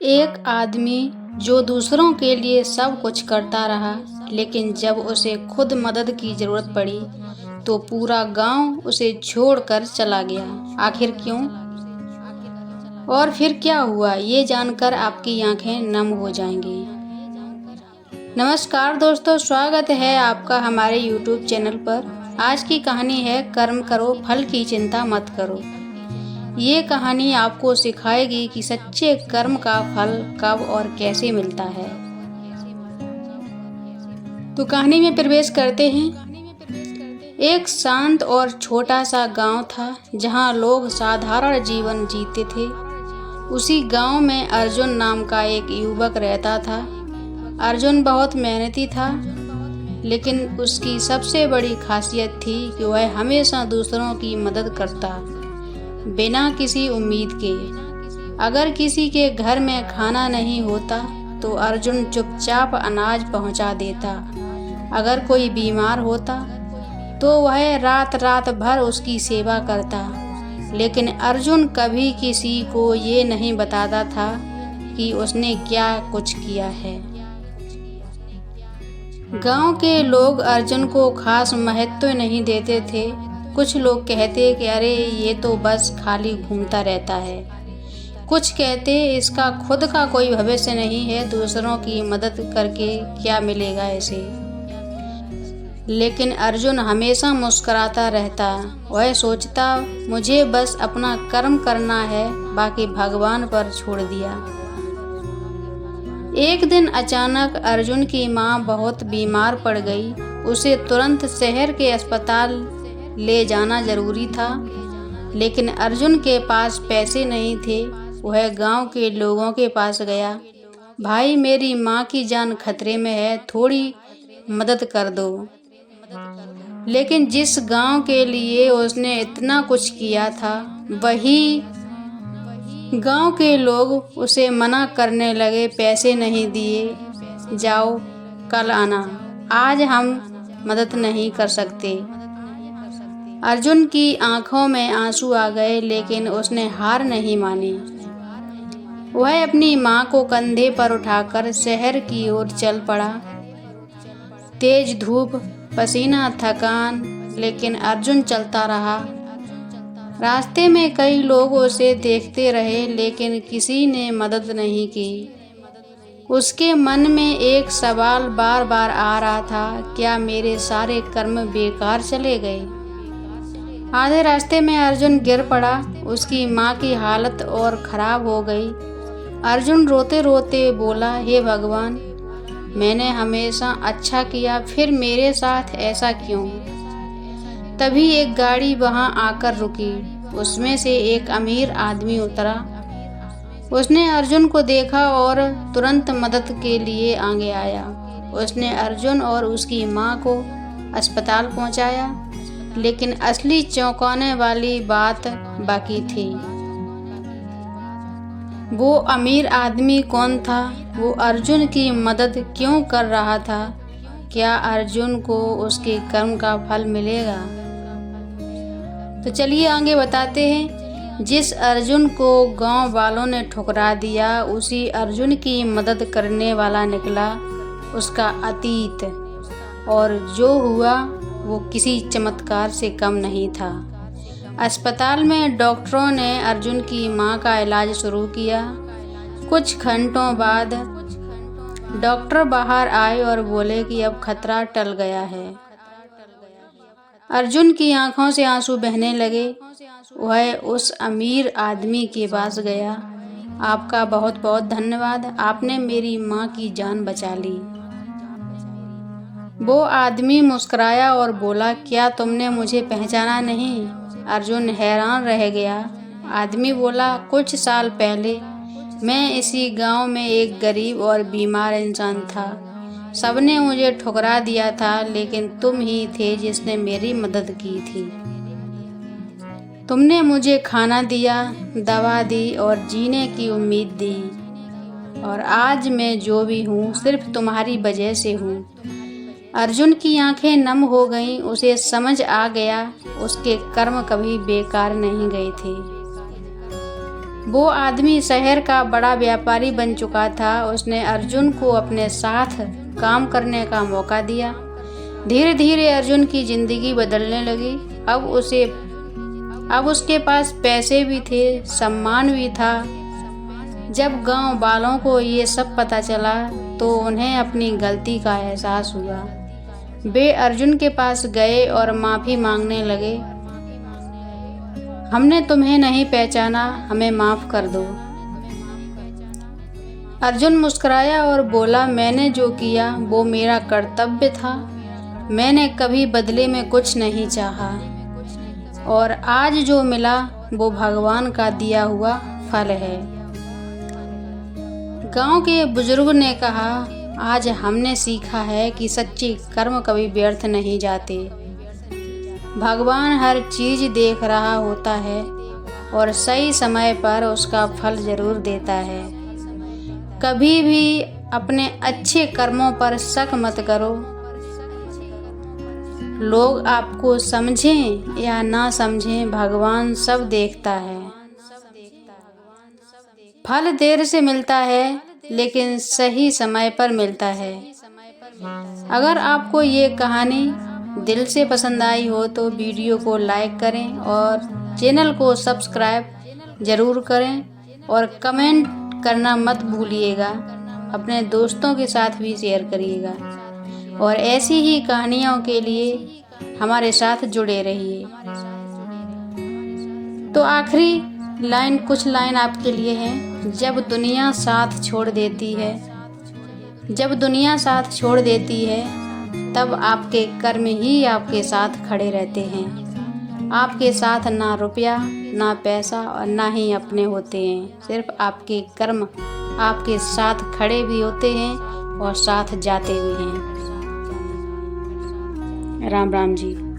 एक आदमी जो दूसरों के लिए सब कुछ करता रहा, लेकिन जब उसे खुद मदद की ज़रूरत पड़ी तो पूरा गांव उसे छोड़कर चला गया। आखिर क्यों? और फिर क्या हुआ, ये जानकर आपकी आंखें नम हो जाएंगी। नमस्कार दोस्तों, स्वागत है आपका हमारे YouTube चैनल पर। आज की कहानी है कर्म करो, फल की चिंता मत करो। ये कहानी आपको सिखाएगी कि सच्चे कर्म का फल कब और कैसे मिलता है। तो कहानी में प्रवेश करते हैं। एक शांत और छोटा सा गांव था जहां लोग साधारण जीवन जीते थे। उसी गांव में अर्जुन नाम का एक युवक रहता था। अर्जुन बहुत मेहनती था, लेकिन उसकी सबसे बड़ी खासियत थी कि वह हमेशा दूसरों की मदद करता, बिना किसी उम्मीद के। अगर किसी के घर में खाना नहीं होता तो अर्जुन चुपचाप अनाज पहुंचा देता। अगर कोई बीमार होता तो वह रात रात भर उसकी सेवा करता। लेकिन अर्जुन कभी किसी को ये नहीं बताता था कि उसने क्या कुछ किया है। गांव के लोग अर्जुन को खास महत्व नहीं देते थे। कुछ लोग कहते कि अरे ये तो बस खाली घूमता रहता है। कुछ कहते इसका खुद का कोई भविष्य नहीं है, दूसरों की मदद करके क्या मिलेगा इसे। लेकिन अर्जुन हमेशा मुस्कुराता रहता। वह सोचता मुझे बस अपना कर्म करना है, बाकी भगवान पर छोड़ दिया। एक दिन अचानक अर्जुन की माँ बहुत बीमार पड़ गई। उसे तुरंत शहर के अस्पताल ले जाना जरूरी था, लेकिन अर्जुन के पास पैसे नहीं थे। वह गांव के लोगों के पास गया। भाई, मेरी माँ की जान खतरे में है, थोड़ी मदद कर दो। लेकिन जिस गांव के लिए उसने इतना कुछ किया था, वही गांव के लोग उसे मना करने लगे। पैसे नहीं दिए, जाओ कल आना, आज हम मदद नहीं कर सकते। अर्जुन की आंखों में आंसू आ गए, लेकिन उसने हार नहीं मानी। वह अपनी मां को कंधे पर उठाकर शहर की ओर चल पड़ा। तेज धूप, पसीना, थकान, लेकिन अर्जुन चलता रहा। रास्ते में कई लोग उसे देखते रहे, लेकिन किसी ने मदद नहीं की। उसके मन में एक सवाल बार बार आ रहा था, क्या मेरे सारे कर्म बेकार चले गए? आधे रास्ते में अर्जुन गिर पड़ा। उसकी माँ की हालत और खराब हो गई। अर्जुन रोते रोते बोला, हे भगवान, मैंने हमेशा अच्छा किया, फिर मेरे साथ ऐसा क्यों? तभी एक गाड़ी वहां आकर रुकी। उसमें से एक अमीर आदमी उतरा। उसने अर्जुन को देखा और तुरंत मदद के लिए आगे आया। उसने अर्जुन और उसकी माँ को अस्पताल पहुंचाया, लेकिन असली चौंकाने वाली बात बाकी थी। वो अमीर आदमी कौन था? वो अर्जुन की मदद क्यों कर रहा था? क्या अर्जुन को उसके कर्म का फल मिलेगा? तो चलिए आगे बताते हैं। जिस अर्जुन को गांव वालों ने ठुकरा दिया, उसी अर्जुन की मदद करने वाला निकला उसका अतीत। और जो हुआ वो किसी चमत्कार से कम नहीं था। अस्पताल में डॉक्टरों ने अर्जुन की मां का इलाज शुरू किया। कुछ घंटों बाद डॉक्टर बाहर आए और बोले कि अब खतरा टल गया है। अर्जुन की आंखों से आंसू बहने लगे। वह उस अमीर आदमी के पास गया। आपका बहुत बहुत धन्यवाद, आपने मेरी मां की जान बचा ली। वो आदमी मुस्कुराया और बोला, क्या तुमने मुझे पहचाना नहीं? अर्जुन हैरान रह गया। आदमी बोला, कुछ साल पहले मैं इसी गांव में एक गरीब और बीमार इंसान था। सबने मुझे ठुकरा दिया था, लेकिन तुम ही थे जिसने मेरी मदद की थी। तुमने मुझे खाना दिया, दवा दी और जीने की उम्मीद दी। और आज मैं जो भी हूँ सिर्फ तुम्हारी वजह से हूँ। अर्जुन की आंखें नम हो गईं। उसे समझ आ गया उसके कर्म कभी बेकार नहीं गए थे। वो आदमी शहर का बड़ा व्यापारी बन चुका था। उसने अर्जुन को अपने साथ काम करने का मौका दिया। धीरे धीरे अर्जुन की जिंदगी बदलने लगी। अब उसके पास पैसे भी थे, सम्मान भी था। जब गांव वालों को ये सब पता चला तो उन्हें अपनी गलती का एहसास हुआ। वे अर्जुन के पास गए और माफ़ी मांगने लगे। हमने तुम्हें नहीं पहचाना, हमें माफ़ कर दो। अर्जुन मुस्कुराया और बोला, मैंने जो किया वो मेरा कर्तव्य था। मैंने कभी बदले में कुछ नहीं चाहा और आज जो मिला वो भगवान का दिया हुआ फल है। गांव के बुजुर्ग ने कहा, आज हमने सीखा है कि सच्चे कर्म कभी व्यर्थ नहीं जाते। भगवान हर चीज़ देख रहा होता है और सही समय पर उसका फल जरूर देता है। कभी भी अपने अच्छे कर्मों पर शक मत करो। लोग आपको समझें या ना समझें, भगवान सब देखता है। फल देर से मिलता है लेकिन सही समय पर मिलता है। अगर आपको ये कहानी दिल से पसंद आई हो तो वीडियो को लाइक करें और चैनल को सब्सक्राइब ज़रूर करें और कमेंट करना मत भूलिएगा। अपने दोस्तों के साथ भी शेयर करिएगा और ऐसी ही कहानियों के लिए हमारे साथ जुड़े रहिए। तो आखिरी कुछ लाइन आपके लिए है। जब दुनिया साथ छोड़ देती है तब आपके कर्म ही आपके साथ खड़े रहते हैं। आपके साथ ना रुपया, ना पैसा और ना ही अपने होते हैं। सिर्फ आपके कर्म आपके साथ खड़े भी होते हैं और साथ जाते भी हैं। राम राम जी।